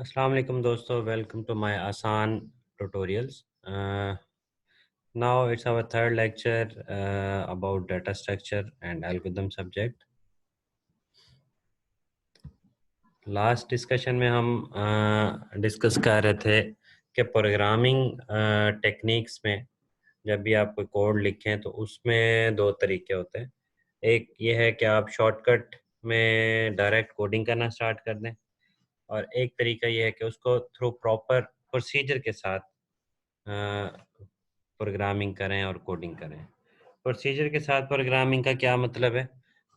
अस्सलाम वालेकुम दोस्तों, welcome to my Aasan tutorials. Now it's our third lecture about data structure and algorithm subject. Last discussion में हम discuss कर रहे थे कि प्रोग्रामिंग टेक्निक्स में जब भी आप कोई कोड लिखें तो उसमें दो तरीके होते हैं। एक ये है कि आप शॉर्टकट में डायरेक्ट कोडिंग करना स्टार्ट कर दें, और एक तरीका ये है कि उसको थ्रू प्रॉपर प्रोसीजर के साथ प्रोग्रामिंग करें और कोडिंग करें। प्रोसीजर के साथ प्रोग्रामिंग का क्या मतलब है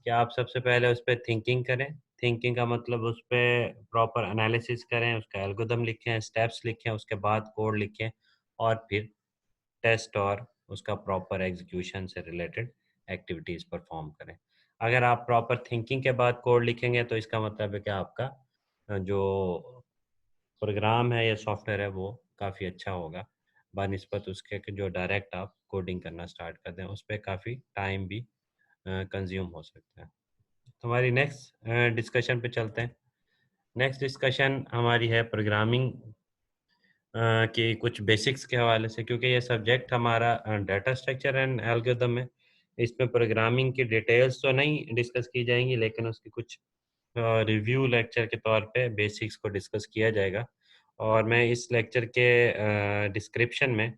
कि आप सबसे पहले उस पर थिंकिंग करें। थिंकिंग का मतलब उस पर प्रॉपर एनालिसिस करें, उसका एल्गोरिथम लिखें, स्टेप्स लिखें, उसके बाद कोड लिखें और फिर टेस्ट और उसका प्रॉपर एग्जीक्यूशन से रिलेटेड एक्टिविटीज़ परफॉर्म करें। अगर आप प्रॉपर थिंकिंग के बाद कोड लिखेंगे तो इसका मतलब है कि आपका जो प्रोग्राम है या सॉफ्टवेयर है वो काफ़ी अच्छा होगा बानिस्बत उसके कि जो डायरेक्ट आप कोडिंग करना स्टार्ट कर दें, उस पर काफ़ी टाइम भी कंज्यूम हो सकता है। तो हमारी नेक्स्ट डिस्कशन पे चलते हैं। नेक्स्ट डिस्कशन हमारी है प्रोग्रामिंग की कुछ बेसिक्स के हवाले से, क्योंकि ये सब्जेक्ट हमारा डाटा स्ट्रक्चर एंड एल्गोरिथम है। इसमें प्रोग्रामिंग की डिटेल्स तो नहीं डिस्कस की जाएंगी, लेकिन उसकी कुछ रिव्यू लेक्चर के तौर पे बेसिक्स को डिस्कस किया जाएगा। और मैं इस लेक्चर के डिस्क्रिप्शन में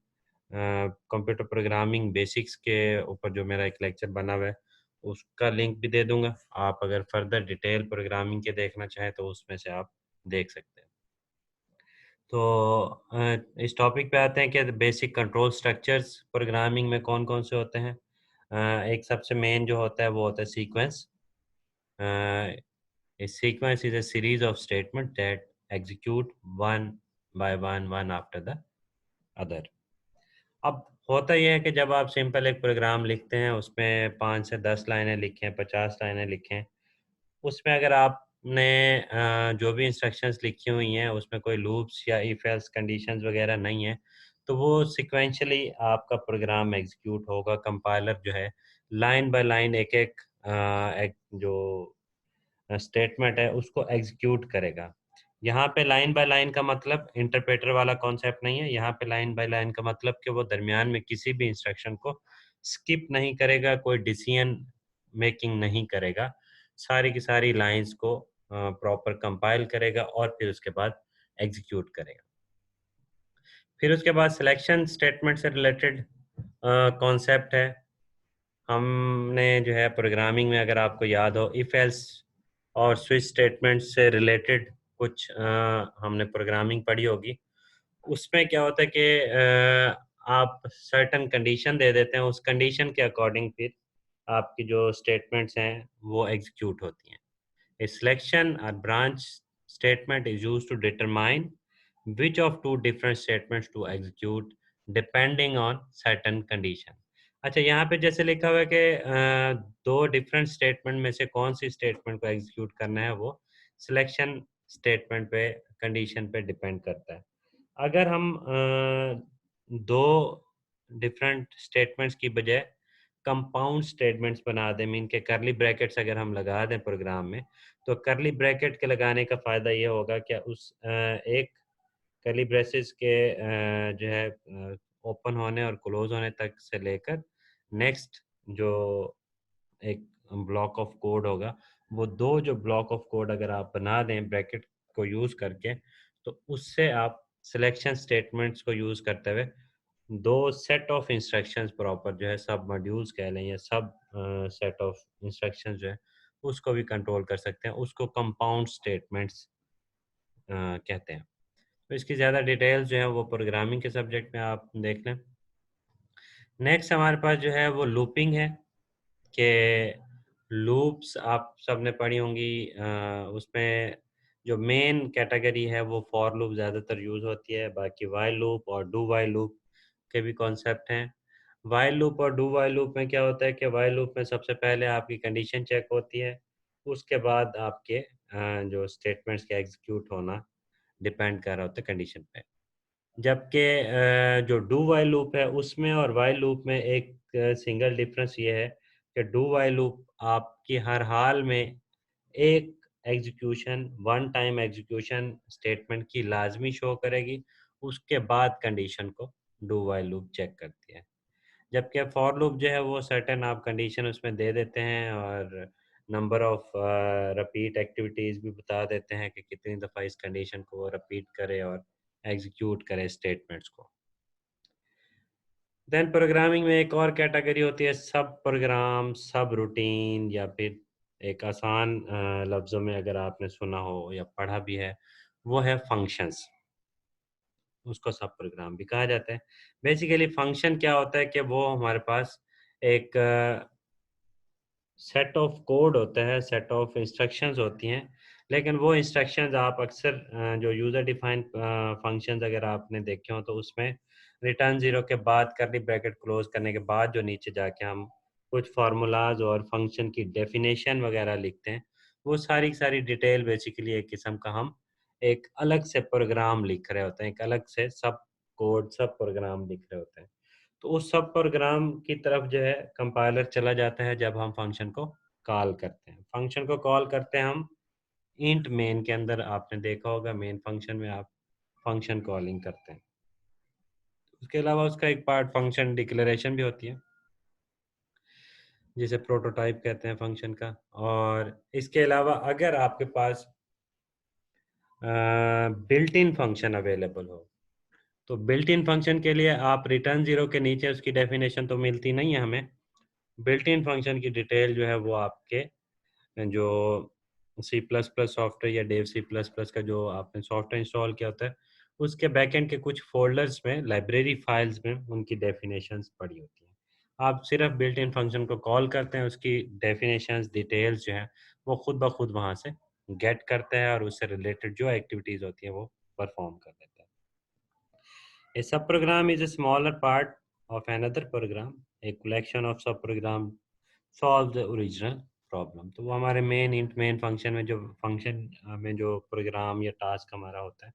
कंप्यूटर प्रोग्रामिंग बेसिक्स के ऊपर जो मेरा एक लेक्चर बना हुआ है उसका लिंक भी दे दूंगा। आप अगर फर्दर डिटेल प्रोग्रामिंग के देखना चाहें तो उसमें से आप देख सकते हैं। तो इस टॉपिक पे आते हैं कि बेसिक कंट्रोल स्ट्रक्चर्स प्रोग्रामिंग में कौन कौन से होते हैं। एक सबसे मेन जो होता है वो होता है sequence. A sequence is a series of statements that execute one by one after the other. अब होता यह है कि जब आप सिंपल एक प्रोग्राम लिखते हैं उसमें 5 से 10 लाइनें लिखें, 50 लाइनें लिखें, उसमें अगर आपने जो भी इंस्ट्रक्शंस लिखी हुई हैं उसमें कोई लूप्स या इफ एल्स कंडीशंस वगैरह नहीं है, तो वो सिक्वेंशली आपका प्रोग्राम एग्जीक्यूट होगा। कंपाइलर जो है लाइन बाय लाइन एक जो स्टेटमेंट है उसको एग्जीक्यूट करेगा। यहाँ पे लाइन बाय लाइन का मतलब इंटरप्रेटर वाला कॉन्सेप्ट नहीं है। यहाँ पे लाइन बाय लाइन का मतलब कि वो दरमियान में किसी भी इंस्ट्रक्शन को स्किप नहीं करेगा, कोई डिसीजन मेकिंग नहीं करेगा, सारी की सारी लाइंस को प्रॉपर कंपाइल करेगा और फिर उसके बाद एग्जीक्यूट करेगा। फिर उसके बाद सिलेक्शन स्टेटमेंट से रिलेटेड कॉन्सेप्ट है। हमने जो है प्रोग्रामिंग में, अगर आपको याद हो, इफ एल्स और स्विच स्टेटमेंट से रिलेटेड कुछ हमने प्रोग्रामिंग पढ़ी होगी। उसमें क्या होता है कि आप सर्टन कंडीशन दे देते हैं, उस कंडीशन के अकॉर्डिंग फिर आपकी जो स्टेटमेंट्स हैं वो एग्जीक्यूट होती हैं। A selection or branch statement is used to determine which of two different statements to execute depending on certain condition. अच्छा, यहाँ पे जैसे लिखा हुआ है कि दो डिफरेंट स्टेटमेंट में से कौन सी स्टेटमेंट को एग्जीक्यूट करना है, वो सिलेक्शन स्टेटमेंट पे, कंडीशन पे डिपेंड करता है। अगर हम दो डिफरेंट स्टेटमेंट्स की बजाय कंपाउंड स्टेटमेंट्स बना दें, मीन के करली ब्रैकेट्स अगर हम लगा दें प्रोग्राम में, तो करली ब्रैकेट के लगाने का फ़ायदा ये होगा कि उस एक करली ब्रेसेस के जो है ओपन होने और क्लोज होने तक से लेकर नेक्स्ट जो एक ब्लॉक ऑफ कोड होगा, वो दो जो ब्लॉक ऑफ कोड अगर आप बना दें ब्रैकेट को यूज़ करके, तो उससे आप सिलेक्शन स्टेटमेंट्स को यूज़ करते हुए दो सेट ऑफ इंस्ट्रक्शंस प्रॉपर जो है, सब मॉड्यूल्स कह लें या सब सेट ऑफ इंस्ट्रक्शंस जो है उसको भी कंट्रोल कर सकते हैं। उसको कंपाउंड स्टेटमेंट्स कहते हैं। तो इसकी ज़्यादा डिटेल्स जो है वो प्रोग्रामिंग के सब्जेक्ट में आप देख लें। नेक्स्ट हमारे पास जो है वो लूपिंग है कि लूप्स आप सब ने पढ़ी होंगी। उसमें जो मेन कैटेगरी है वो फॉर लूप ज़्यादातर यूज़ होती है, बाकी वाइल लूप और डू वाइल लूप के भी कॉन्सेप्ट हैं। वाइल लूप और डू वाइल लूप में क्या होता है कि वाइल लूप में सबसे पहले आपकी कंडीशन चेक होती है, उसके बाद आपके जो स्टेटमेंट्स के एग्जीक्यूट होना डिपेंड कर रहा होता है कंडीशन पे। जबकि जो डू वाइल लूप है उसमें और वाइल लूप में एक सिंगल डिफरेंस ये है कि डू वाइल लूप आपकी हर हाल में एक execution, one time execution statement की लाजमी शो करेगी, उसके बाद कंडीशन को डू वाइल लूप चेक करती है। जबकि फॉर लूप जो है वो सर्टेन आप कंडीशन उसमें दे देते हैं और नंबर ऑफ रिपीट एक्टिविटीज़ भी बता देते हैं कि कितनी दफ़ा इस कंडीशन को वो रिपीट करे और एग्जीक्यूट करे स्टेटमेंट्स को। देन प्रोग्रामिंग में एक और कैटेगरी होती है सब प्रोग्राम, सब रूटीन, या फिर एक आसान लफ्ज़ों में अगर आपने सुना हो या पढ़ा भी है, वो है फंक्शंस। उसको सब प्रोग्राम भी कहा जाता है। बेसिकली फंक्शन क्या होता है कि वो हमारे पास एक सेट ऑफ कोड होता है, सेट ऑफ इंस्ट्रक्शंस होती हैं, लेकिन वो इंस्ट्रक्शंस आप अक्सर जो यूज़र डिफाइंड फंक्शंस अगर आपने देखे हो तो उसमें रिटर्न ज़ीरो के बाद करली ब्रैकेट क्लोज करने के बाद जो नीचे जाके हम कुछ फार्मूलाज और फंक्शन की डेफिनेशन वगैरह लिखते हैं, वो सारी की सारी डिटेल बेसिकली एक किस्म का हम एक अलग से प्रोग्राम लिख रहे होते हैं, एक अलग से सब कोड, सब प्रोग्राम लिख रहे होते हैं। तो उस सब प्रोग्राम की तरफ जो है कंपाइलर चला जाता है जब हम फंक्शन को कॉल करते हैं। फंक्शन को कॉल करते हैं हम इंट मेन के अंदर, आपने देखा होगा मेन फंक्शन में आप फंक्शन कॉलिंग करते हैं। उसके अलावा उसका एक पार्ट फंक्शन डिक्लेरेशन भी होती है, जिसे प्रोटोटाइप कहते हैं फंक्शन का। और इसके अलावा अगर आपके पास बिल्ट इन फंक्शन अवेलेबल हो, तो बिल्ट इन फंक्शन के लिए आप रिटर्न ज़ीरो के नीचे उसकी डेफिनेशन तो मिलती नहीं है हमें। बिल्ट इन फंक्शन की डिटेल जो है वो आपके जो सी प्लस प्लस सॉफ्टवेयर या डेव सी प्लस प्लस का जो आपने सॉफ्टवेयर इंस्टॉल किया होता है, उसके बैकएंड के कुछ फ़ोल्डर्स में, लाइब्रेरी फाइल्स में उनकी डेफिनेशंस पड़ी होती हैं। आप सिर्फ बिल्ट इन फंक्शन को कॉल करते हैं, उसकी डेफिनेशंस, डिटेल्स जो हैं, वो खुद ब खुद वहाँ से गेट करते हैं और उससे रिलेटेड जो एक्टिविटीज़ होती हैं, वो परफ़ॉर्म कर देता है। A subprogram is a smaller part of another program. A collection of subprogram solve the original problem. तो वो हमारे मेन फंक्शन में जो फंक्शन में जो प्रोग्राम या टास्क हमारा होता है,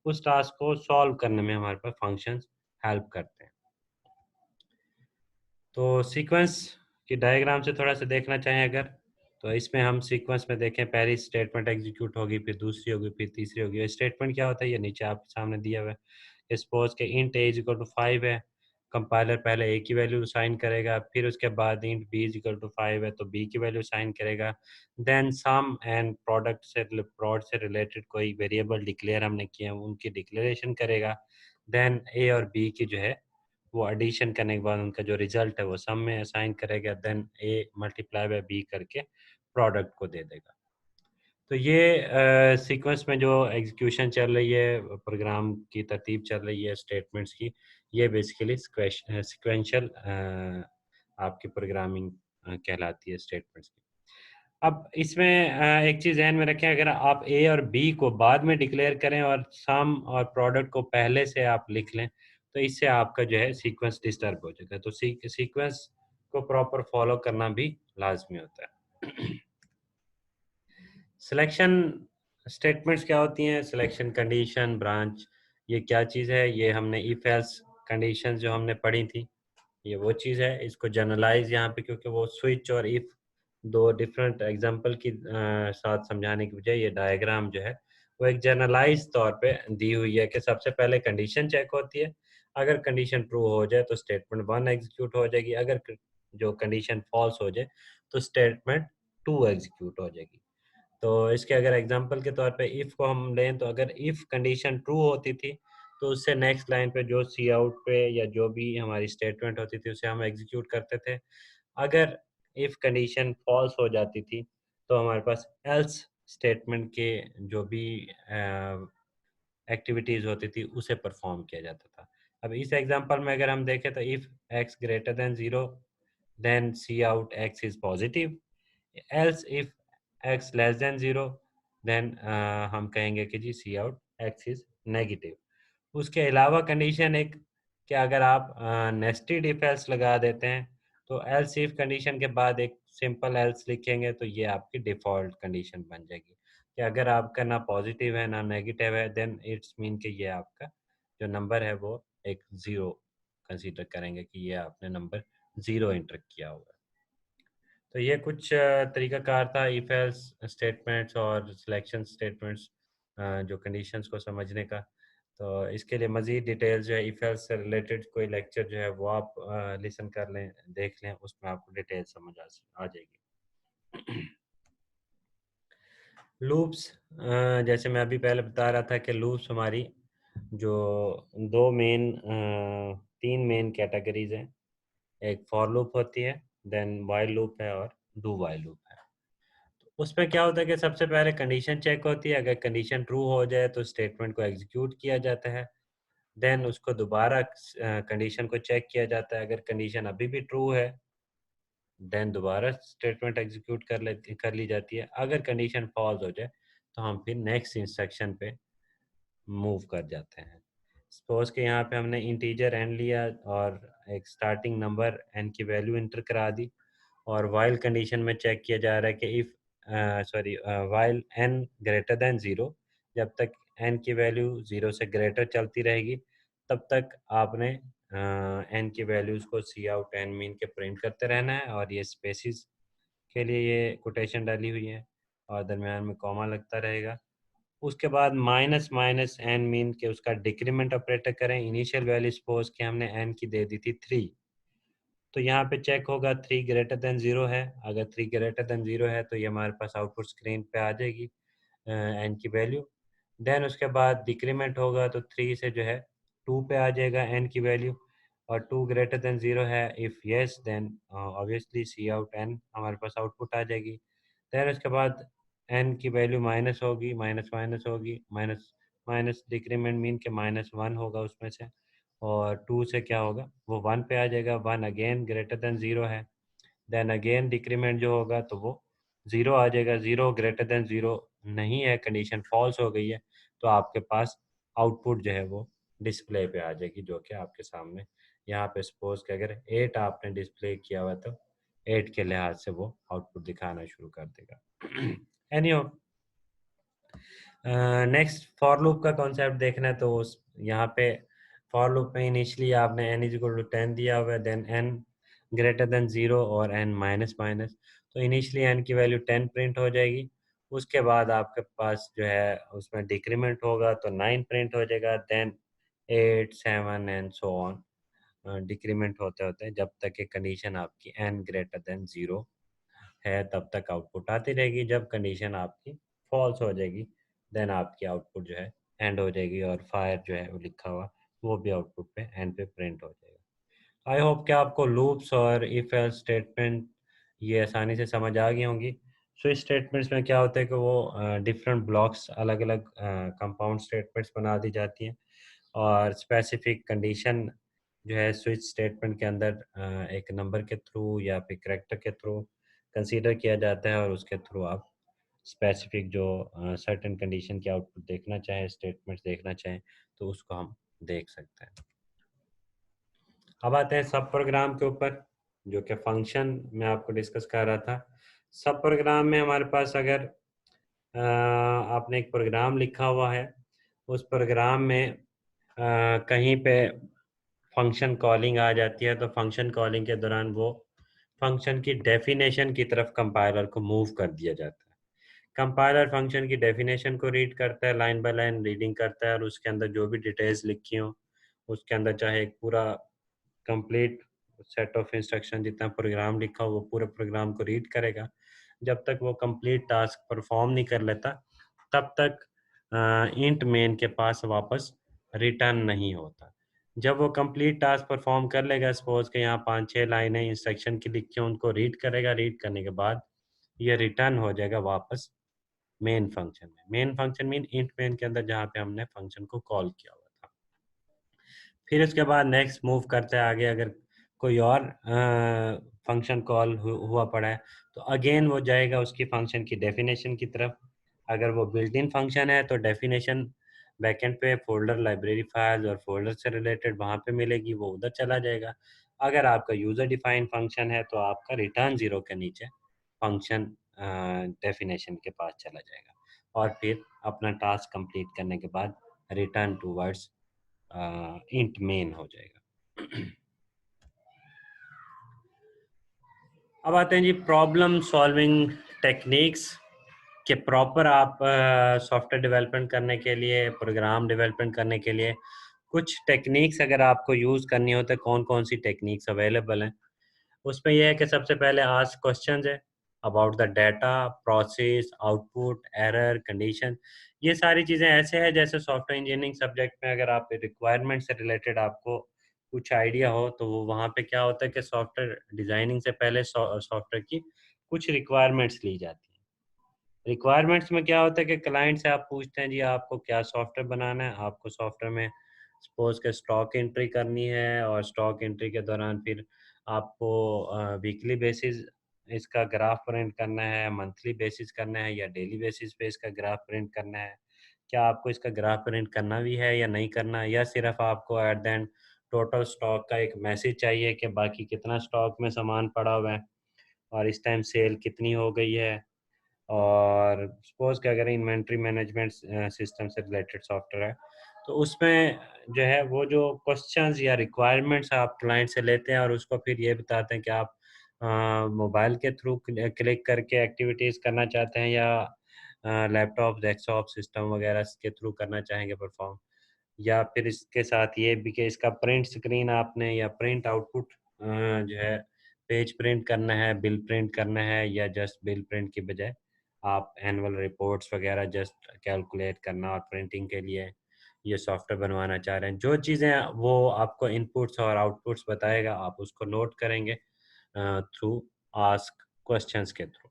उस टास्क को सॉल्व करने में हमारे पास फंक्शंस हेल्प करते हैं। तो सीक्वेंस की डायग्राम से थोड़ा सा देखना चाहें अगर, तो इसमें हम सीक्वेंस में देखें, पहली स्टेटमेंट एग्जीक्यूट होगी, फिर दूसरी होगी, फिर तीसरी होगी। स्टेटमेंट क्या होता है ये नीचे आपके सामने दिया हुआ है। सपोज के int a is equal to 5 है, कंपाइलर पहले ए की वैल्यू साइन करेगा, फिर उसके बाद int b is equal to 5 है तो बी की वैल्यू साइन करेगा। देन सम एंड प्रोडक्ट से रिलेटेड कोई वेरिएबल डिक्लेयर हमने किए हैं उनकी डिक्लेरेशन करेगा। देन ए और बी की जो है वो एडिशन करने के बाद उनका जो रिजल्ट है वो सम में असाइन करेगा। Then a multiply by b करके प्रोडक्ट को दे देगा। तो ये सीक्वेंस में जो एग्जीक्यूशन चल रही है, प्रोग्राम की तरतीब चल रही है स्टेटमेंट्स की, ये बेसिकली सिक्वेंशियल आपकी प्रोग्रामिंग कहलाती है स्टेटमेंट्स की। अब इसमें एक चीज़ ध्यान में रखें, अगर आप ए और बी को बाद में डिक्लेयर करें और सम और प्रोडक्ट को पहले से आप लिख लें, तो इससे आपका जो है सीक्वेंस डिस्टर्ब हो जाता है। तो सीक्वेंस को प्रॉपर फॉलो करना भी लाजमी होता है। सिलेक्शन स्टेटमेंट्स क्या होती हैं? सिलेक्शन कंडीशन, ब्रांच, ये क्या चीज़ है? ये हमने इफ एल्स कंडीशंस जो हमने पढ़ी थी, ये वो चीज़ है। इसको जनरलाइज यहाँ पे, क्योंकि वो स्विच और इफ दो डिफरेंट एग्जांपल की साथ समझाने की बजाय ये डायग्राम जो है वो एक जनरलाइज तौर पे दी हुई है कि सबसे पहले कंडीशन चेक होती है। अगर कंडीशन ट्रू हो जाए तो स्टेटमेंट वन एग्जीक्यूट हो जाएगी, अगर जो कंडीशन फॉल्स हो जाए तो स्टेटमेंट टू एग्जीक्यूट हो जाएगी। तो इसके अगर एग्जांपल के तौर पे इफ़ को हम लें, तो अगर इफ़ कंडीशन ट्रू होती थी तो उससे नेक्स्ट लाइन पे जो सी आउट पे या जो भी हमारी स्टेटमेंट होती थी उसे हम एग्जीक्यूट करते थे। अगर इफ़ कंडीशन फॉल्स हो जाती थी तो हमारे पास एल्स स्टेटमेंट के जो भी एक्टिविटीज़ होती थी उसे परफॉर्म किया जाता था। अब इस एग्जांपल में अगर हम देखें तो if x greater than 0 then c out x is positive, else if x less than 0 then हम कहेंगे कि जी c out x is negative. उसके अलावा कंडीशन एक कि अगर आप नेस्टेड इफ एल्स लगा देते हैं तो एल्स इफ कंडीशन के बाद एक सिंपल एल्स लिखेंगे तो ये आपकी डिफ़ॉल्ट कंडीशन बन जाएगी कि अगर आपका ना पॉजिटिव है ना नेगेटिव है, देन इट्स मीन कि ये आपका जो नंबर है वो एक ज़ीरो कंसीडर करेंगे कि ये आपने नंबर ज़ीरो इंटर किया हुआ है। तो ये कुछ तरीकाकार था इफ एल्स स्टेटमेंट्स और सिलेक्शन स्टेटमेंट्स जो कंडीशंस को समझने का। तो इसके लिए मज़ीद डिटेल्स जो है इफ एल्स से रिलेटेड कोई लेक्चर जो है वो आप लिसन कर लें, देख लें, उसमें आपको डिटेल समझ आ जाएगी। लूप्स, जैसे मैं अभी पहले बता रहा था कि लूप्स हमारी जो दो मेन तीन मेन कैटेगरीज हैं। एक फॉर लूप होती है, देन वाइल लूप है और डू वाइल लूप है। तो उसमें क्या होता है कि सबसे पहले कंडीशन चेक होती है। अगर कंडीशन ट्रू हो जाए तो स्टेटमेंट को एग्जीक्यूट किया जाता है। देन उसको दोबारा कंडीशन को चेक किया जाता है। अगर कंडीशन अभी भी ट्रू है देन दोबारा स्टेटमेंट एग्जीक्यूट कर ली जाती है। अगर कंडीशन फॉल्स हो जाए तो हम फिर नेक्स्ट इंस्ट्रक्शन पे मूव कर जाते हैं। सपोज के यहाँ पे हमने इंटीजर एन लिया और एक स्टार्टिंग नंबर एन की वैल्यू इंटर करा दी, और वाइल कंडीशन में चेक किया जा रहा है कि if while n greater than zero, जब तक एन की वैल्यू ज़ीरो से ग्रेटर चलती रहेगी तब तक आपने एन की वैल्यूज़ को सी आउट एन मीन के प्रिंट करते रहना है। और ये स्पेसिस के लिए ये कोटेशन डाली हुई है और दरमियान में कॉमा लगता रहेगा। उसके बाद माइनस माइनस एन मीन के उसका डिक्रीमेंट ऑपरेटर करें। इनिशियल वैल्यू सपोज कि हमने एन की दे दी थी 3, तो यहाँ पे चेक होगा 3 ग्रेटर देन 0 है। अगर 3 ग्रेटर देन 0 है तो ये हमारे पास आउटपुट स्क्रीन पे आ जाएगी एन की वैल्यू। देन उसके बाद डिक्रीमेंट होगा तो 3 से जो है 2 पे आ जाएगा एन की वैल्यू, और 2 ग्रेटर देन 0 है। If yes then obviously c out n हमारे पास आउटपुट आ जाएगी। देन उसके बाद एन की वैल्यू माइनस होगी, माइनस माइनस होगी, माइनस माइनस डिक्रीमेंट मीन के माइनस वन होगा उसमें से, और टू से क्या होगा वो वन पे आ जाएगा। One again greater than zero है, देन अगेन डिक्रीमेंट जो होगा तो वो ज़ीरो आ जाएगा। ज़ीरो ग्रेटर देन ज़ीरो नहीं है, कंडीशन फॉल्स हो गई है, तो आपके पास आउटपुट जो है वो डिस्प्ले पे आ जाएगी, जो कि आपके सामने यहाँ पे सपोज कि अगर 8 आपने डिस्प्ले किया हुआ तो 8 के लिहाज से वो आउटपुट दिखाना शुरू कर देगा। एनीहो, नेक्स्ट फॉर लूप का कॉन्सेप्ट देखना है तो उस यहाँ पे फॉर लूप में इनिशियली आपने n इज इक्वल टू 10 दिया हुआ है, देन n ग्रेटर देन 0 और n माइनस माइनस। तो इनिशियली n की वैल्यू 10 प्रिंट हो जाएगी। उसके बाद आपके पास जो है उसमें डिक्रीमेंट होगा तो 9 प्रिंट हो जाएगा, then 8 7 and so on decrement होते होते जब तक कि कंडीशन आपकी n ग्रेटर देन 0 है तब तक आउटपुट आती रहेगी। जब कंडीशन आपकी फॉल्स हो जाएगी देन आपकी आउटपुट जो है एंड हो जाएगी, और फायर जो है वो लिखा हुआ वो भी आउटपुट पे एंड पे प्रिंट हो जाएगा। आई होप कि आपको लूप्स और इफ एल्स स्टेटमेंट ये आसानी से समझ आ गई होंगी। स्विच स्टेटमेंट्स में क्या होता है कि वो डिफरेंट ब्लॉक्स अलग अलग कंपाउंड स्टेटमेंट्स बना दी जाती हैं, और स्पेसिफिक कंडीशन जो है स्विच स्टेटमेंट के अंदर एक नंबर के थ्रू या फिर करेक्टर के थ्रू कंसीडर किया जाता है, और उसके थ्रू आप स्पेसिफिक जो सर्टेन कंडीशन के आउटपुट देखना चाहें, स्टेटमेंट्स देखना चाहें, तो उसको हम देख सकते हैं। अब आते हैं सब प्रोग्राम के ऊपर, जो कि फंक्शन मैं आपको डिस्कस कर रहा था। सब प्रोग्राम में हमारे पास अगर आपने एक प्रोग्राम लिखा हुआ है, उस प्रोग्राम में कहीं पे फंक्शन कॉलिंग आ जाती है, तो फंक्शन कॉलिंग के दौरान वो फंक्शन की डेफिनेशन की तरफ कंपाइलर को मूव कर दिया जाता है। कंपाइलर फंक्शन की डेफिनेशन को रीड करता है, लाइन बाय लाइन रीडिंग करता है, और उसके अंदर जो भी डिटेल्स लिखी हों उसके अंदर चाहे एक पूरा कंप्लीट सेट ऑफ इंस्ट्रक्शन जितना प्रोग्राम लिखा हो वो पूरे प्रोग्राम को रीड करेगा। जब तक वो कंप्लीट टास्क परफॉर्म नहीं कर लेता तब तक इंट मेन के पास वापस रिटर्न नहीं होता। जब वो कंप्लीट टास्क परफॉर्म कर लेगा, सपोज के यहाँ 5-6 लाइनें इंस्ट्रक्शन की लिखी हैं, उनको रीड करेगा, रीड करने के बाद ये रिटर्न हो जाएगा वापस मेन फंक्शन में। Main function mean int main के अंदर जहाँ पे हमने फंक्शन को कॉल किया हुआ था। फिर उसके बाद नेक्स्ट मूव करते हैं आगे। अगर कोई और फंक्शन कॉल हुआ पड़ा है तो अगेन वो जाएगा उसकी फंक्शन की डेफिनेशन की तरफ। अगर वो बिल्ट इन फंक्शन है तो डेफिनेशन बैकएंड पे फोल्डर, लाइब्रेरी फाइल्स और फोल्डर से रिलेटेड वहाँ पे मिलेगी, वो उधर चला जाएगा। अगर आपका यूज़र डिफाइंड फंक्शन है तो आपका रिटर्न ज़ीरो के नीचे फंक्शन डेफिनेशन के पास चला जाएगा, और फिर अपना टास्क कंप्लीट करने के बाद रिटर्न टूवर्ड्स इंट मेन हो जाएगा। अब आते हैं जी प्रॉब्लम सॉल्विंग टेक्निक्स कि प्रॉपर आप सॉफ्टवेयर डेवलपमेंट करने के लिए, प्रोग्राम डेवलपमेंट करने के लिए कुछ टेक्निक्स अगर आपको यूज़ करनी हो तो कौन-कौन सी टेक्निक्स अवेलेबल हैं। उसमें ये है कि सबसे पहले आस्क क्वेश्चंस है about the data, process, output, error, condition. ये सारी चीज़ें ऐसे हैं जैसे सॉफ्टवेयर इंजीनियरिंग सब्जेक्ट में अगर आप रिक्वायरमेंट से रिलेटेड आपको कुछ आइडिया हो तो वो वहाँ पे क्या होता है कि सॉफ्टवेयर डिज़ाइनिंग से पहले सॉफ्टवेयर की कुछ रिक्वायरमेंट्स ली जाती हैं। रिक्वायरमेंट्स में क्या होता है कि क्लाइंट से आप पूछते हैं जी आपको क्या सॉफ्टवेयर बनाना है, आपको सॉफ्टवेयर में सपोज के स्टॉक एंट्री करनी है और स्टॉक एंट्री के दौरान फिर आपको वीकली बेसिस इसका ग्राफ प्रिंट करना है, मंथली बेसिस करना है या डेली बेसिस पे इसका ग्राफ प्रिंट करना है। क्या आपको इसका ग्राफ प्रिंट करना भी है या नहीं करना है, या सिर्फ आपको eight the and total stock का एक मैसेज चाहिए कि बाकी कितना स्टॉक में सामान पड़ा हुआ है और इस टाइम सेल कितनी हो गई है। और सपोज़ कि अगर इन्वेंट्री मैनेजमेंट सिस्टम से रिलेटेड सॉफ्टवेयर है, तो उसमें जो है वो जो क्वेश्चंस या रिक्वायरमेंट्स आप क्लाइंट से लेते हैं और उसको फिर ये बताते हैं कि आप मोबाइल के थ्रू क्लिक करके एक्टिविटीज़ करना चाहते हैं या लैपटॉप, डेस्कटॉप सिस्टम वगैरह के थ्रू करना चाहेंगे परफॉर्म, या फिर इसके साथ ये भी कि इसका प्रिंट स्क्रीन आपने या प्रिंट आउटपुट जो है पेज प्रिंट करना है, बिल प्रिंट करना है, या जस्ट बिल प्रिंट की बजाय आप एनुअल रिपोर्ट्स वगैरह जस्ट कैलकुलेट करना और प्रिंटिंग के लिए ये सॉफ्टवेयर बनवाना चाह रहे हैं। जो चीज़ें वो आपको इनपुट्स और आउटपुट्स बताएगा, आप उसको नोट करेंगे थ्रू आस्क क्वेश्चंस के थ्रू।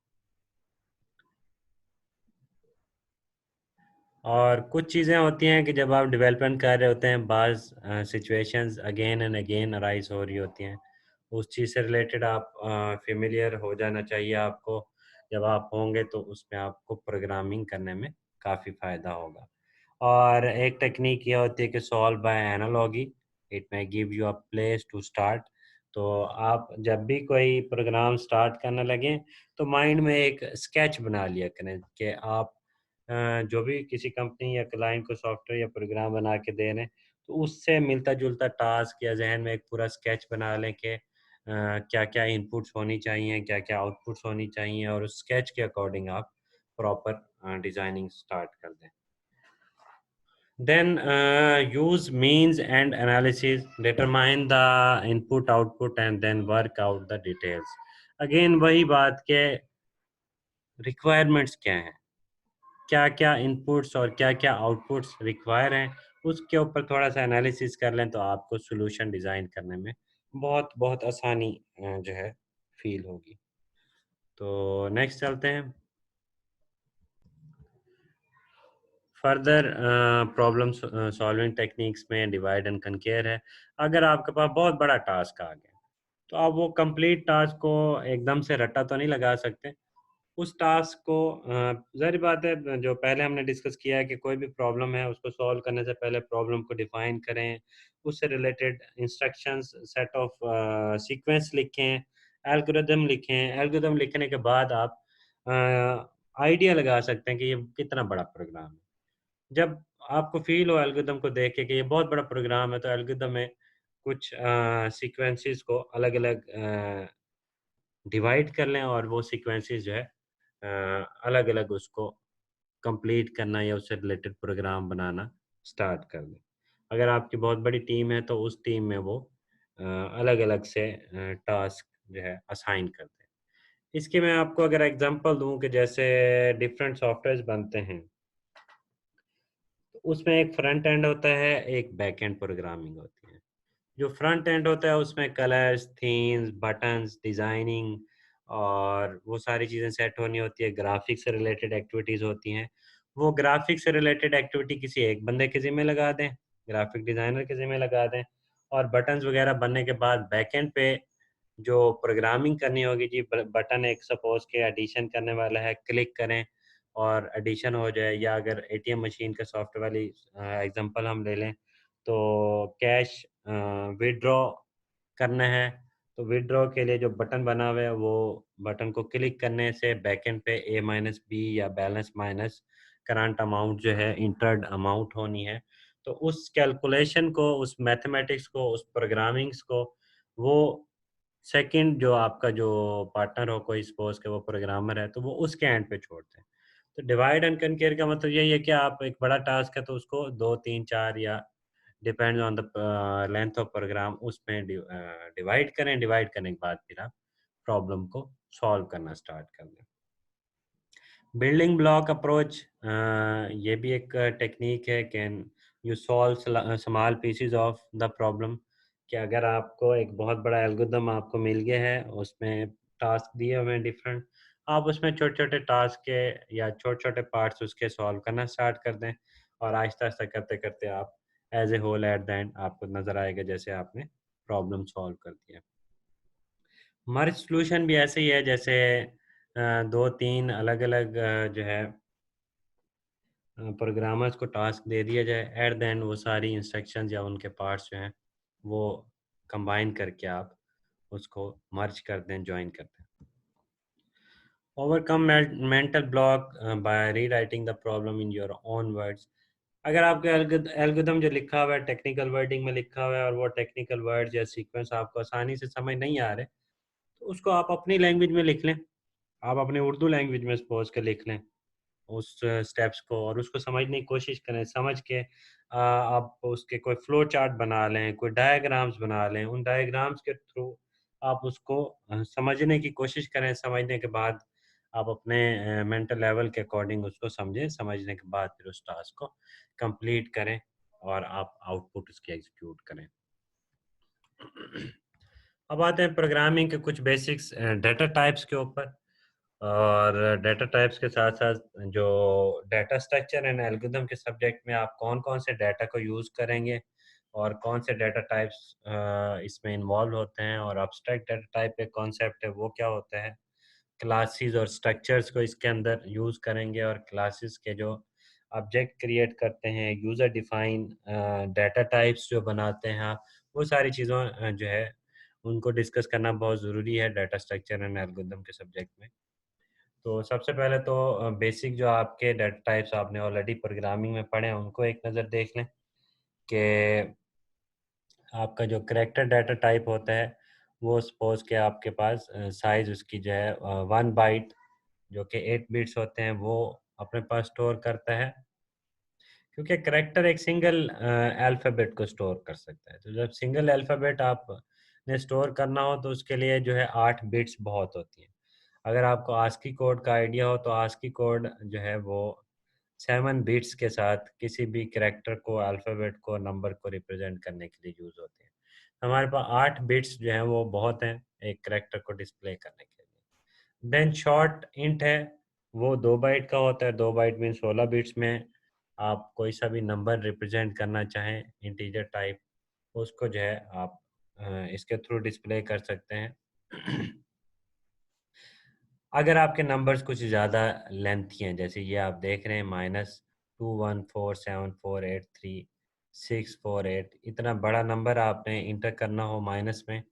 और कुछ चीज़ें होती हैं कि जब आप डेवलपमेंट कर रहे होते हैं, बाज़ situations again and again arise हो रही होती हैं। उस चीज़ से रिलेटेड आप फ़ेमिलियर हो जाना चाहिए आपको। जब आप होंगे तो उसमें आपको प्रोग्रामिंग करने में काफ़ी फ़ायदा होगा। और एक टेक्नीक ये होती है कि solve by analogy, it may give you a place to start. तो आप जब भी कोई प्रोग्राम स्टार्ट करने लगें, तो माइंड में एक स्केच बना लिया करें कि आप जो भी किसी कंपनी या क्लाइंट को सॉफ्टवेयर या प्रोग्राम बना के दे रहे हैं, तो उससे मिलता-जुलता टास्क या ज़हन में एक पूरा स्केच बना लें कि क्या-क्या इनपुट्स होनी चाहिए, क्या-क्या आउटपुट्स होनी चाहिए और उस स्केच के अकॉर्डिंग आप प्रॉपर डिज़ाइनिंग स्टार्ट कर दें। Then use means and analysis, determine the input output and then work out the details. Again वही बात के requirements क्या हैं, क्या-क्या इनपुट्स और क्या-क्या आउटपुट्स रिक्वायर हैं, उसके ऊपर थोड़ा सा एनालिसिस कर लें तो आपको सॉल्यूशन डिज़ाइन करने में बहुत बहुत आसानी जो है फील होगी। तो नेक्स्ट चलते हैं। फर्दर प्रॉब्लम सॉल्विंग टेक्निक्स में डिवाइड एंड कनकेयर है। अगर आपके पास बहुत बड़ा टास्क आ गया, तो आप वो कंप्लीट टास्क को एकदम से रट्टा तो नहीं लगा सकते। उस टास्क को ज़ाहिर बात है जो पहले हमने डिस्कस किया है कि कोई भी प्रॉब्लम है उसको सॉल्व करने से पहले प्रॉब्लम को डिफाइन करें, उससे related instructions set of sequence लिखें, एल्गोरिदम लिखें। एल्गोरिदम लिखने के बाद आप आइडिया लगा सकते हैं कि ये कितना बड़ा प्रोग्राम है। जब आपको फ़ील हो एल्गोरिदम को देख के कि ये बहुत बड़ा प्रोग्राम है, तो एल्गोरिदम में कुछ सीक्वेंसेस को अलग-अलग डिवाइड कर लें और वो सीक्वेंसेस जो है अलग-अलग उसको कंप्लीट करना या उससे रिलेटेड प्रोग्राम बनाना स्टार्ट कर दें। अगर आपकी बहुत बड़ी टीम है, तो उस टीम में वो अलग-अलग से टास्क जो है असाइन कर दें। इसके मैं आपको अगर एग्ज़ाम्पल दूँ कि जैसे डिफरेंट सॉफ्टवेयर्स बनते हैं, उसमें एक फ्रंट एंड होता है, एक बैक एंड प्रोग्रामिंग होती है। जो फ्रंट एंड होता है उसमें कलर्स, थीम्स, बटन्स, डिज़ाइनिंग और वो सारी चीज़ें सेट होनी होती है, ग्राफ़िक्स से रिलेटेड एक्टिविटीज़ होती हैं। वो ग्राफ़िक्स से रिलेटेड एक्टिविटी किसी एक बंदे के ज़िम्मे लगा दें, ग्राफ़िक डिज़ाइनर के ज़िम्मे लगा दें और बटन्स वग़ैरह बनने के बाद बैकएंड पे जो प्रोग्रामिंग करनी होगी जी, बटन एक सपोज़ के एडिशन करने वाला है, क्लिक करें और एडिशन हो जाए, या अगर एटीएम मशीन का सॉफ्टवेयर वाली एग्ज़ाम्पल हम ले लें, तो कैश विथड्रॉ करना है, तो विथड्रॉ के लिए जो बटन बना हुआ है, वो बटन को क्लिक करने से बैकएंड पे ए माइनस बी या बैलेंस माइनस करंट अमाउंट जो है इंटर्ड अमाउंट होनी है। तो उस कैलकुलेशन को, उस मैथमेटिक्स को, उस प्रोग्रामिंग्स को वो सेकंड जो आपका जो पार्टनर हो, कोई सपोज के वो प्रोग्रामर है, तो वो उसके एंड पे छोड़ते हैं। तो डिवाइड एंड कनकेयर का मतलब यही है कि आप एक बड़ा टास्क है तो उसको 2, 3, 4 या depends on the length of program उसमें डिवाइड करें। डिवाइड करने के बाद फिर आप प्रॉब्लम को सॉल्व करना स्टार्ट कर दें। बिल्डिंग ब्लॉक अप्रोच, ये भी एक टेक्निक है। Can you solve small pieces of the problem, कि अगर आपको एक बहुत बड़ा एल्गोरिथम आपको मिल गया है, उसमें टास्क दिए हुए हैं डिफरेंट, आप उसमें छोटे छोटे टास्क के या छोटे छोटे पार्ट्स उसके सॉल्व करना स्टार्ट कर दें, और आहिस्ता आहिस्ता करते करते आप as a whole at the end आपको नज़र आएगा जैसे आपने प्रॉब्लम सॉल्व कर दिया। मर्ज सॉल्यूशन भी ऐसे ही है, जैसे दो तीन अलग अलग जो है प्रोग्रामर्स को टास्क दे दिया जाए, एट द एंड वो सारी इंस्ट्रक्शंस या उनके पार्ट्स जो हैं वो कंबाइन करके आप उसको मर्ज कर दें, ज्वाइन कर दें। Overcome mental block bye rewriting the problem in your own words. अगर आपके एल्गोरिथम जो लिखा हुआ है टेक्निकल वर्डिंग में लिखा हुआ है, और वो टेक्निकल वर्ड्स या सीक्वेंस आपको आसानी से समझ नहीं आ रहे, तो उसको आप अपनी लैंग्वेज में लिख लें। आप अपने उर्दू लैंग्वेज में सपोज के लिख लें उस स्टेप्स को, और उसको समझने की कोशिश करें। समझ के आप उसके कोई फ्लो चार्ट बना लें, कोई डायग्राम्स बना लें। उन डायग्राम्स के थ्रू आप उसको समझने की कोशिश करें। समझने के बाद आप अपने मेंटल लेवल के अकॉर्डिंग उसको समझें। समझने के बाद फिर उस टास्क को कंप्लीट करें और आप आउटपुट उसकी एग्जीक्यूट करें। अब आते हैं प्रोग्रामिंग के कुछ बेसिक्स डेटा टाइप्स के ऊपर। और डेटा टाइप्स के साथ साथ जो डेटा स्ट्रक्चर एंड एल्गोरिथम के सब्जेक्ट में आप कौन कौन से डेटा को यूज़ करेंगे और कौन से डेटा टाइप्स इसमें इन्वॉल्व होते हैं, और अब्स्ट्रैक्ट डेटा टाइप एक कॉन्सेप्ट है वो क्या होता है। क्लासेस और स्ट्रक्चर्स को इसके अंदर यूज़ करेंगे, और क्लासेस के जो ऑब्जेक्ट क्रिएट करते हैं, यूज़र डिफाइन डेटा टाइप्स जो बनाते हैं आप, वो सारी चीज़ों जो है उनको डिस्कस करना बहुत ज़रूरी है डेटा स्ट्रक्चर एंड एल्गोरिथम के सब्जेक्ट में। तो सबसे पहले तो बेसिक जो आपके डेटा टाइप्स आपने ऑलरेडी प्रोग्रामिंग में पढ़े हैं उनको एक नज़र देख लें, कि आपका जो करैक्टर डाटा टाइप होता है वो सपोज के आपके पास साइज़ उसकी जो है 1 बाइट जो कि 8 बिट्स होते हैं वो अपने पास स्टोर करता है, क्योंकि करैक्टर एक सिंगल अल्फ़ाबेट को स्टोर कर सकता है। तो जब सिंगल अल्फ़ाबेट आप ने स्टोर करना हो तो उसके लिए जो है 8 बिट्स बहुत होती हैं। अगर आपको आस्की कोड का आइडिया हो तो आस्की कोड जो है वो 7 बिट्स के साथ किसी भी करैक्टर को, अल्फ़ाबेट को, नंबर को रिप्रेजेंट करने के लिए यूज़ होते हैं। हमारे पास 8 बिट्स जो हैं वो बहुत हैं एक करैक्टर को डिस्प्ले करने के लिए। देन शॉर्ट इंट है, वो 2 बाइट का होता है। 2 बाइट मीन 16 बिट्स में आप कोई सा भी नंबर रिप्रेजेंट करना चाहें इंटीजर टाइप, उसको जो है आप इसके थ्रू डिस्प्ले कर सकते हैं। अगर आपके नंबर्स कुछ ज़्यादा लेंथी हैं, जैसे ये आप देख रहे हैं -2147483648, इतना बड़ा नंबर आपने इंटर करना हो माइनस में,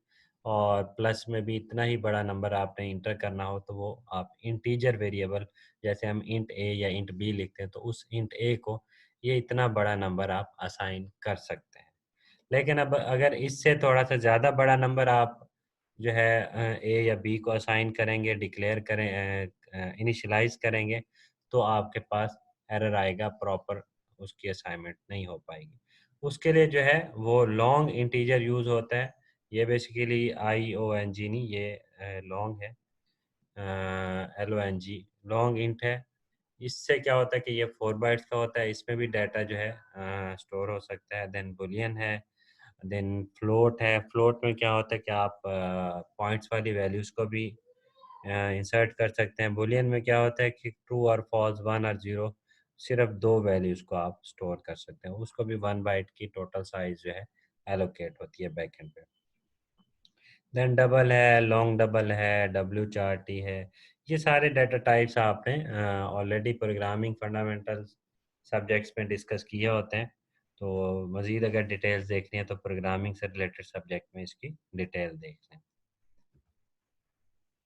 और प्लस में भी इतना ही बड़ा नंबर आपने इंटर करना हो, तो वो आप इंटीजर वेरिएबल जैसे हम इंट ए या इंट बी लिखते हैं, तो उस इंट ए को ये इतना बड़ा नंबर आप असाइन कर सकते हैं। लेकिन अब अगर इससे थोड़ा-सा ज़्यादा बड़ा नंबर आप जो है ए या बी को असाइन करेंगे, डिक्लेयर करें इनिशियलाइज़ करेंगे, तो आपके पास एरर आएगा, प्रॉपर उसकी असाइनमेंट नहीं हो पाएगी। उसके लिए जो है वो लॉन्ग इंटीजर यूज़ होता है। ये बेसिकली LONG नहीं, ये लॉन्ग है, LONG, लॉन्ग इंट है। इससे क्या होता है कि ये 4 बाइट्स का होता है, इसमें भी डाटा जो है स्टोर हो सकता है। देन बूलियन है, देन फ्लोट है। फ्लोट में क्या होता है कि आप पॉइंट्स वाली वैल्यूज़ को भी इंसर्ट कर सकते हैं। बूलियन में क्या होता है कि ट्रू और फॉल्स, 1 और 0, सिर्फ 2 वैल्यूज़ को आप स्टोर कर सकते हैं। उसको भी 1 बाइट की टोटल साइज़ जो है एलोकेट होती है बैकएंड पे। देन डबल है, लॉन्ग डबल है, WCHRT है। ये सारे डाटा टाइप्स आपने ऑलरेडी प्रोग्रामिंग फंडामेंटल्स सब्जेक्ट्स में डिस्कस किए होते हैं। तो मज़ीद अगर डिटेल्स देखनी है तो प्रोग्रामिंग से रिलेटेड सब्जेक्ट में इसकी डिटेल देख लें।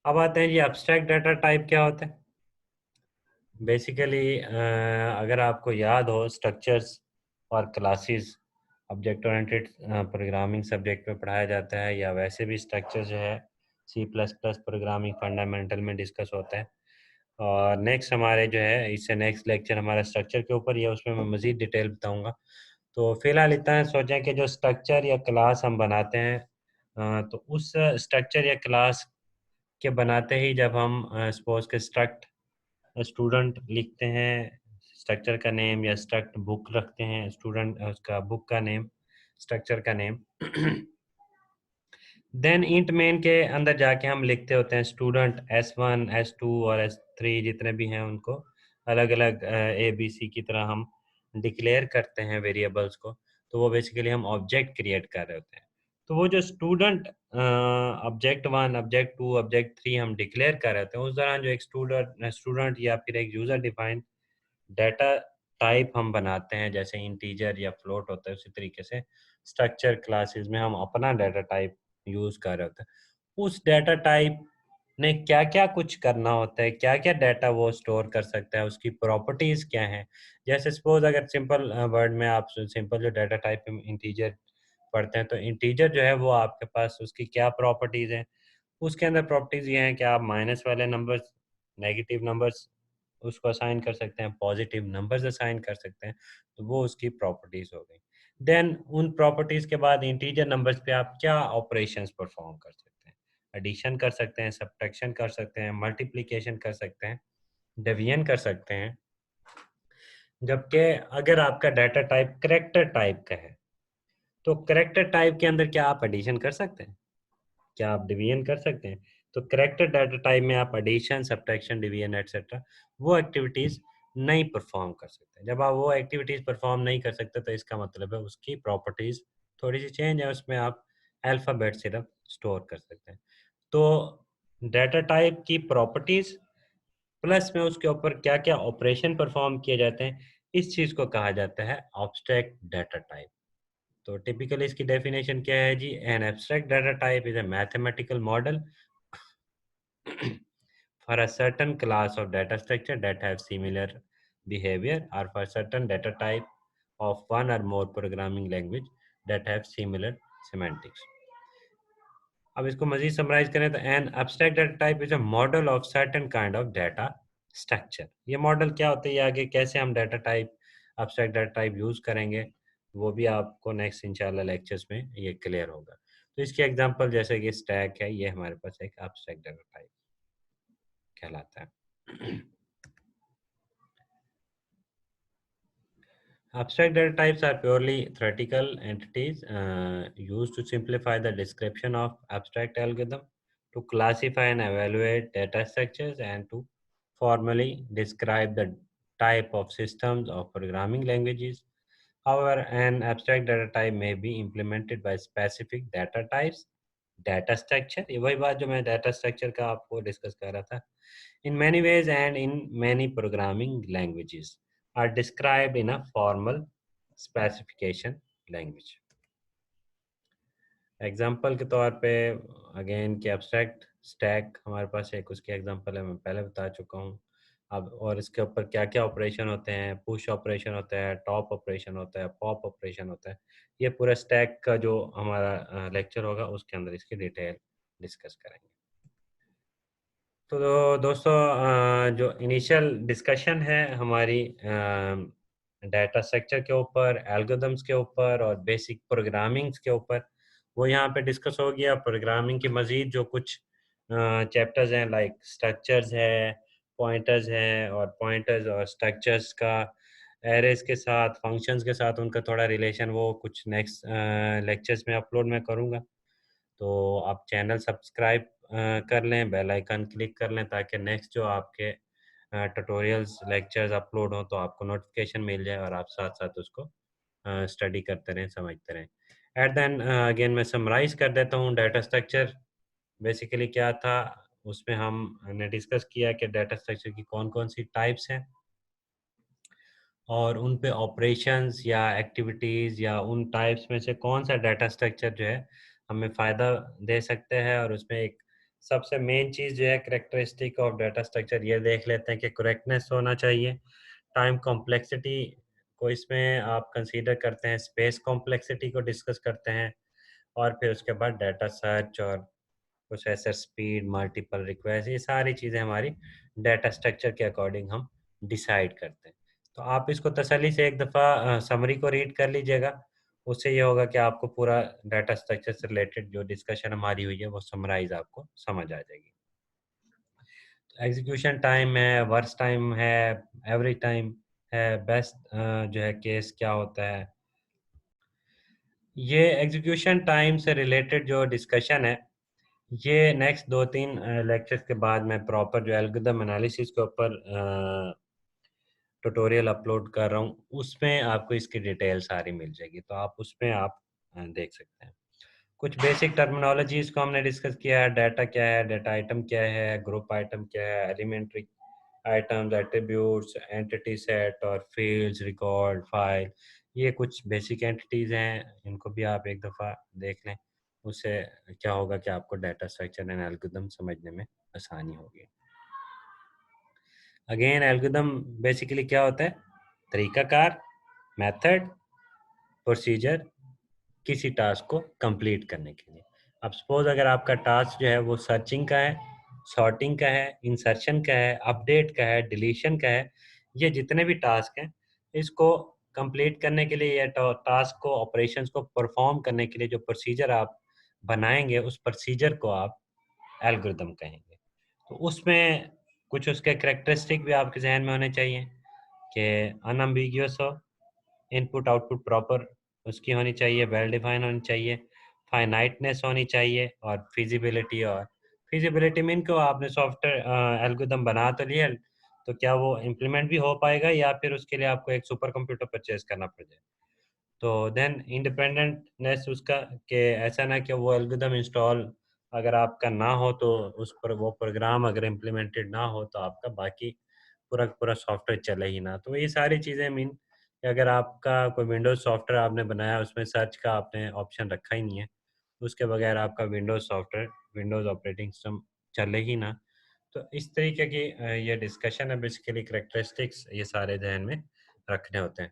अब आते हैं जी एब्स्ट्रैक्ट डाटा टाइप क्या होता है। बेसिकली अगर आपको याद हो स्ट्रक्चर्स और classes object oriented programming subject में पढ़ाया जाता है, या वैसे भी स्ट्रक्चर जो है C++ प्रोग्रामिंग फंडामेंटल में डिस्कस होता है। और नेक्स्ट हमारे जो है इससे नेक्स्ट लेक्चर हमारा स्ट्रक्चर के ऊपर ही है, उसमें मैं मज़ीद डिटेल बताऊंगा। तो फिलहाल इतना सोचें कि जो स्ट्रक्चर या क्लास हम बनाते हैं, तो उस स्ट्रक्चर या क्लास के बनाते ही जब हम सपोज के स्ट्रक्ट स्टूडेंट लिखते हैं, स्ट्रक्चर का नेम, या स्ट्रक्ट बुक रखते हैं, स्टूडेंट उसका बुक का नेम, स्ट्रक्चर का नेम। देन इंट मेन के अंदर जाके हम लिखते होते हैं स्टूडेंट S1 S2 और S3 जितने भी हैं उनको अलग अलग ABC की तरह हम डिक्लेयर करते हैं वेरिएबल्स को। तो वो बेसिकली हम ऑब्जेक्ट क्रिएट कर रहे होते हैं। तो वो जो स्टूडेंट ऑब्जेक्ट 1 ऑब्जेक्ट 2 ऑब्जेक्ट 3 हम डिक्लेयर कर रहे होते हैं, उस दौरान जो एक स्टूडेंट या फिर एक यूज़र डिफाइंड डाटा टाइप हम बनाते हैं, जैसे इंटीजर या फ्लोट होता है, उसी तरीके से स्ट्रक्चर क्लासेस में हम अपना डाटा टाइप यूज़ कर रहे होते हैं। उस डाटा टाइप ने क्या क्या कुछ करना होता है, क्या क्या डाटा वो स्टोर कर सकता है, उसकी प्रॉपर्टीज़ क्या हैं। जैसे सपोज अगर सिंपल वर्ड में आप सिंपल जो डाटा टाइप इंटीजर पढ़ते हैं, तो इंटीजर जो है वो आपके पास उसकी क्या प्रॉपर्टीज़ हैं। उसके अंदर प्रॉपर्टीज़ ये हैं कि आप माइनस वाले नंबर्स, नेगेटिव नंबर्स उसको असाइन कर सकते हैं, पॉजिटिव नंबर्स असाइन कर सकते हैं। तो वो उसकी प्रॉपर्टीज़ हो गई। देन उन प्रॉपर्टीज़ के बाद इंटीजर नंबर्स पे आप क्या ऑपरेशंस परफॉर्म कर सकते हैं। एडिशन कर सकते हैं, सब्ट्रैक्शन कर सकते हैं, मल्टीप्लिकेशन कर सकते हैं, डिवीजन कर सकते हैं। जबकि अगर आपका डाटा टाइप करैक्टर टाइप का है, तो करैक्टर टाइप के अंदर क्या आप एडिशन कर सकते हैं? क्या आप डिवीजन कर सकते हैं? तो करैक्टर डाटा टाइप में आप एडिशन, सब्ट्रैक्शन, डिवीजन एटसेट्रा वो एक्टिविटीज़ नहीं परफॉर्म कर सकते। जब आप वो एक्टिविटीज़ परफॉर्म नहीं कर सकते, तो इसका मतलब है उसकी प्रॉपर्टीज़ थोड़ी-सी चेंज है, उसमें आप अल्फ़ाबेट सिर्फ़ स्टोर कर सकते हैं। तो डाटा टाइप की प्रॉपर्टीज़ प्लस में उसके ऊपर क्या-क्या ऑपरेशन परफॉर्म किए जाते हैं, इस चीज़ को कहा जाता है एब्स्ट्रैक्ट डाटा टाइप। तो टिपिकली इसकी डेफिनेशन क्या है जी? An abstract data type is a mathematical model for a certain class of data structure that have similar behavior, or for certain data type of one or more programming language that have similar semantics. अब इसको मजीद summarize करें तो an abstract data type is a model of certain kind of data structure. ये model क्या होता है, ये आगे कैसे हम data type abstract data type use करेंगे, वो भी आपको नेक्स्ट इंशाल्लाह लेक्चर्स में ये क्लियर होगा। तो इसकी एग्जांपल जैसे कि स्टैक है, ये हमारे पास एक abstract डाटा टाइप कहलाता है। Abstract data types are purely theoretical entities used to simplify the description of abstract algorithm, to classify and evaluate data structures, and to formally describe the type of systems of programming languages. However, an abstract data type may be implemented by specific data types, data structure, ये वही बात जो मैं data structure का आपको discuss कर रहा था, in many ways and in many programming languages are described in a formal specification language. Example के तौर पे अगेन कि एब्स्ट्रैक्ट स्टैक हमारे पास एक उसकी एग्जांपल है, मैं पहले बता चुका हूँ। अब और इसके ऊपर क्या क्या ऑपरेशन होते हैं, पुश ऑपरेशन होता है, टॉप ऑपरेशन होता है, पॉप ऑपरेशन होता है। ये पूरा स्टैक का जो हमारा लेक्चर होगा उसके अंदर इसकी डिटेल डिस्कस करेंगे। तो दोस्तों, जो इनिशियल डिस्कशन है हमारी डाटा स्ट्रक्चर के ऊपर, एल्गोरिथम्स के ऊपर और बेसिक प्रोग्रामिंग्स के ऊपर, वो यहाँ पे डिस्कस हो गया। प्रोग्रामिंग के मज़ीद जो कुछ चैप्टर्स हैं, लाइक स्ट्रक्चर्स है, पॉइंटर्स हैं, और पॉइंटर्स और स्ट्रक्चर्स का एरेज के साथ, फंक्शंस के साथ उनका थोड़ा रिलेशन, वो कुछ नेक्स्ट लेक्चर्स में अपलोड मैं करूँगा। तो आप चैनल सब्सक्राइब कर लें, बेल आइकन क्लिक कर लें, ताकि नेक्स्ट जो आपके ट्यूटोरियल्स लेक्चर्स अपलोड हों तो आपको नोटिफिकेशन मिल जाए और आप साथ-साथ उसको स्टडी करते रहें, समझते रहें। एट देन अगेन मैं समराइज़ कर देता हूँ डाटा स्ट्रक्चर बेसिकली क्या था। उसमें हमने डिस्कस किया कि डाटा स्ट्रक्चर की कौन-कौन सी टाइप्स हैं, और उन पे ऑपरेशंस या एक्टिविटीज़ या उन टाइप्स में से कौन सा डाटा स्ट्रक्चर जो है हमें फ़ायदा दे सकते हैं। और उसमें एक सबसे मेन चीज़ जो है करेक्टरिस्टिक ऑफ डाटा स्ट्रक्चर, ये देख लेते हैं कि करेक्टनेस होना चाहिए, टाइम कॉम्प्लेक्सिटी को इसमें आप कंसीडर करते हैं, स्पेस कॉम्प्लेक्सिटी को डिस्कस करते हैं, और फिर उसके बाद डाटा सर्च और प्रोसेसर स्पीड, मल्टीपल रिक्वेस्ट, ये सारी चीज़ें हमारी डाटा स्ट्रक्चर के अकॉर्डिंग हम डिसाइड करते हैं। तो आप इसको तसल्ली से एक दफ़ा समरी को रीड कर लीजिएगा। उससे ये होगा कि आपको पूरा डाटा स्ट्रक्चर से रिलेटेड जो डिस्कशन हमारी हुई है वो समराइज़ आपको समझ आ जाएगी। एग्जीक्यूशन टाइम है, वर्स्ट टाइम है, एवरेज टाइम है, बेस्ट जो है केस क्या होता है। ये एग्जीक्यूशन टाइम से रिलेटेड जो डिस्कशन है, ये नेक्स्ट 2-3 लेक्चर्स के बाद मैं प्रॉपर जो एल्गोरिथम एनालिसिस के ऊपर ट्यूटोरियल अपलोड कर रहा हूँ, उसमें आपको इसकी डिटेल सारी मिल जाएगी, तो आप उसमें आप देख सकते हैं। कुछ बेसिक टर्मिनोलॉजीज़ को हमने डिस्कस किया है, डाटा क्या है, डाटा आइटम क्या है, ग्रुप आइटम क्या है, elementary items, attributes, entity set और फील्ड्स, रिकॉर्ड, फाइल, ये कुछ बेसिक एंटिटीज़ हैं, इनको भी आप एक दफ़ा देख लें। उससे क्या होगा कि आपको डाटा स्ट्रक्चर एंड एल्गोरिथम समझने में आसानी होगी। अगेन एल्गोरिथम बेसिकली क्या होता है? तरीकाकार, मेथड, प्रोसीजर किसी टास्क को कंप्लीट करने के लिए। अब सपोज अगर आपका टास्क जो है वो सर्चिंग का है, सॉर्टिंग का है, इंसर्शन का है, अपडेट का है, डिलीशन का है, ये जितने भी टास्क हैं, इसको कंप्लीट करने के लिए या टास्क को, ऑपरेशंस को परफॉर्म करने के लिए जो प्रोसीजर आप बनाएंगे, उस प्रोसीजर को आप एल्गोरिदम कहेंगे। तो उसमें कुछ उसके करैक्टरिस्टिक भी आपके जहन में होने चाहिए कि अनएम्बिगियस हो, इनपुट आउटपुट प्रॉपर उसकी होनी चाहिए, वेल डिफाइन होनी चाहिए, फाइनाइटनेस होनी चाहिए और फिजिबिलिटी मीन को आपने सॉफ्टवेयर एल्गोरिदम बना तो लिया, तो क्या वो इम्प्लीमेंट भी हो पाएगा या फिर उसके लिए आपको एक सुपर कंप्यूटर परचेज करना पड़ जाए। तो देन इंडिपेंडेंटनेस उसका, कि ऐसा ना कि वो एल्गोरिदम इंस्टॉल अगर आपका ना हो तो उस पर वो प्रोग्राम अगर इम्प्लीमेंटेड ना हो तो आपका बाकी पूरा पूरा सॉफ्टवेयर चले ही ना। तो ये सारी चीज़ें मीन कि अगर आपका कोई विंडोज़ सॉफ्टवेयर आपने बनाया, उसमें सर्च का आपने ऑप्शन रखा ही नहीं है, उसके बगैर आपका Windows software, Windows operating system चले ही ना। तो इस तरीके की ये डिस्कशन है, बेसिकली करेक्टरिस्टिक्स ये सारे ध्यान में रखने होते हैं।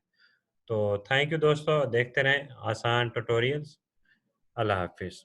तो थैंक यू दोस्तों, देखते रहें आसान ट्यूटोरियल्स। अल्लाह हाफिज़।